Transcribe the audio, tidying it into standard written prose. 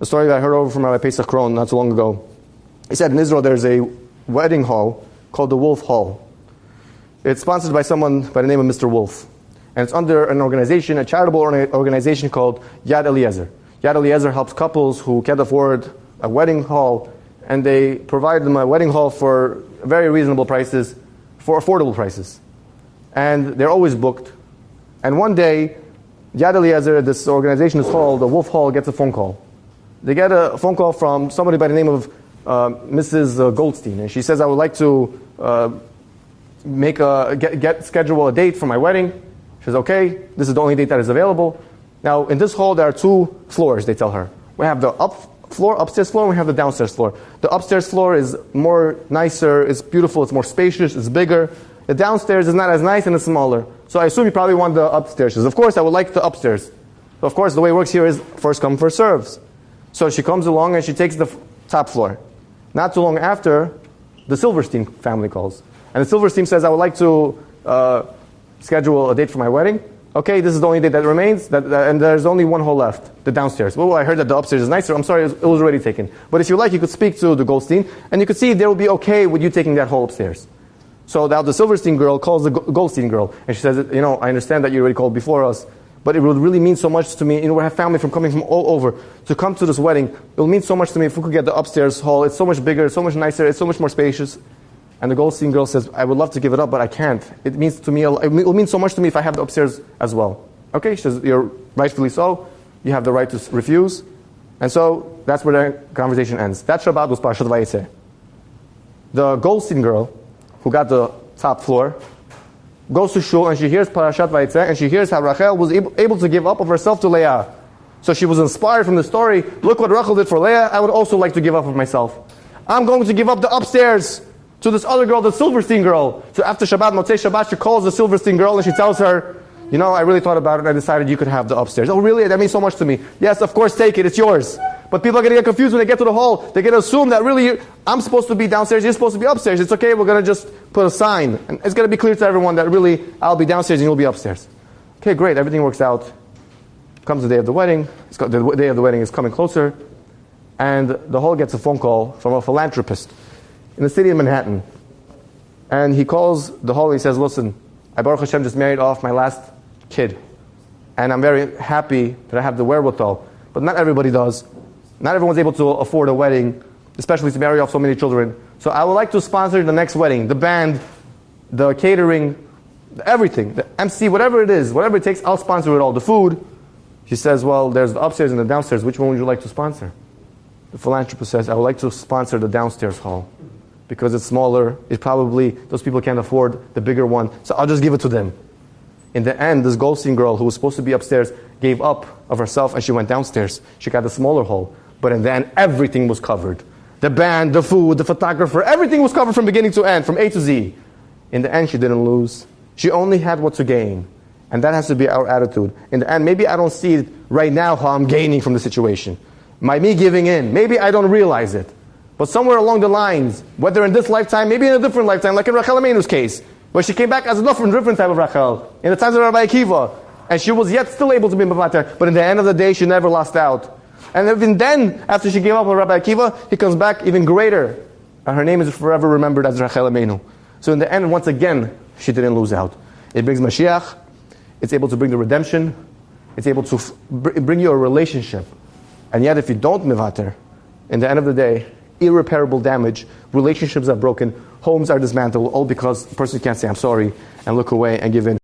A story that I heard over from Rabbi Pesach Kron not so long ago. He said in Israel there's a wedding hall called the Wolf Hall. It's sponsored by someone by the name of Mr. Wolf. And it's under an organization, a charitable organization called Yad Eliezer. Yad Eliezer helps couples who can't afford a wedding hall, and they provide them a wedding hall for very reasonable prices, for affordable prices. And they're always booked. And one day, Yad Eliezer, this organization is called the Wolf Hall, gets a phone call. They get a phone call from somebody by the name of Mrs. Goldstein, and she says, I would like to schedule a date for my wedding. She says, okay, this is the only date that is available. Now, in this hall, there are 2 floors, they tell her. We have the upstairs floor, and we have the downstairs floor. The upstairs floor is more nicer, it's beautiful, it's more spacious, it's bigger. The downstairs is not as nice and it's smaller. So I assume you probably want the upstairs. She says, of course, I would like the upstairs. So of course, the way it works here is first come, first serves. So she comes along and she takes the top floor. Not too long after, the Silverstein family calls. And the Silverstein says, I would like to schedule a date for my wedding. Okay, this is the only date that remains, and there's only one hall left, the downstairs. Well, I heard that the upstairs is nicer. I'm sorry, it was already taken. But if you like, you could speak to the Goldstein, and you could see if they will be okay with you taking that hall upstairs. So now the Silverstein girl calls the Goldstein girl, and she says, I understand that you already called before us, but it would really mean so much to me. We have family coming from all over to come to this wedding. It will mean so much to me if we could get the upstairs hall. It's so much bigger, it's so much nicer, it's so much more spacious. And the Goldstein girl says, I would love to give it up, but I can't. It will mean so much to me if I have the upstairs as well. Okay, she says, you're rightfully so. You have the right to refuse. And so that's where the conversation ends. That Shabbat was Parashat Vayetze. The Goldstein girl, who got the top floor, goes to shul and she hears Parashat Vayetze, and she hears how Rachel was able to give up of herself to Leah. So she was inspired from the story. Look what Rachel did for Leah. I would also like to give up of myself. I'm going to give up the upstairs to this other girl, the Silverstein girl. So after Shabbat, Motzei Shabbat, she calls the Silverstein girl and she tells her, I really thought about it and I decided you could have the upstairs. Oh really? That means so much to me. Yes, of course, take it. It's yours. But people are going to get confused when they get to the hall. They're going to assume that really I'm supposed to be downstairs, you're supposed to be upstairs. It's okay, we're going to just put a sign. And it's going to be clear to everyone that really I'll be downstairs and you'll be upstairs. Okay, great. Everything works out. Comes the day of the wedding. The day of the wedding is coming closer. And the hall gets a phone call from a philanthropist in the city of Manhattan. And he calls the hall and he says, listen, I Baruch Hashem just married off my last kid. And I'm very happy that I have the wherewithal. But not everybody does. Not everyone's able to afford a wedding, especially to marry off so many children. So I would like to sponsor the next wedding, the band, the catering, everything, the MC, whatever it is, whatever it takes, I'll sponsor it all. The food. She says, well, there's the upstairs and the downstairs. Which one would you like to sponsor? The philanthropist says, I would like to sponsor the downstairs hall. Because it's smaller, those people can't afford the bigger one, so I'll just give it to them. In the end, this Goldstein girl who was supposed to be upstairs gave up of herself and she went downstairs. She got the smaller hall. But in the end, everything was covered. The band, the food, the photographer, everything was covered from beginning to end, from A to Z. In the end, she didn't lose. She only had what to gain. And that has to be our attitude. In the end, maybe I don't see it right now how I'm gaining from the situation. By me giving in, maybe I don't realize it. But somewhere along the lines, whether in this lifetime, maybe in a different lifetime, like in Rachel Ameinu's case, where she came back as a different type of Rachel, in the times of Rabbi Akiva, and she was yet still able to be Mavater, but in the end of the day, she never lost out. And even then, after she gave up on Rabbi Akiva, he comes back even greater. And her name is forever remembered as Rachel Ameinu. So in the end, once again, she didn't lose out. It brings Mashiach, it's able to bring the redemption, it's able to bring you a relationship. And yet if you don't Mavater, in the end of the day, irreparable damage, relationships are broken, homes are dismantled, all because the person can't say I'm sorry and look away and give in.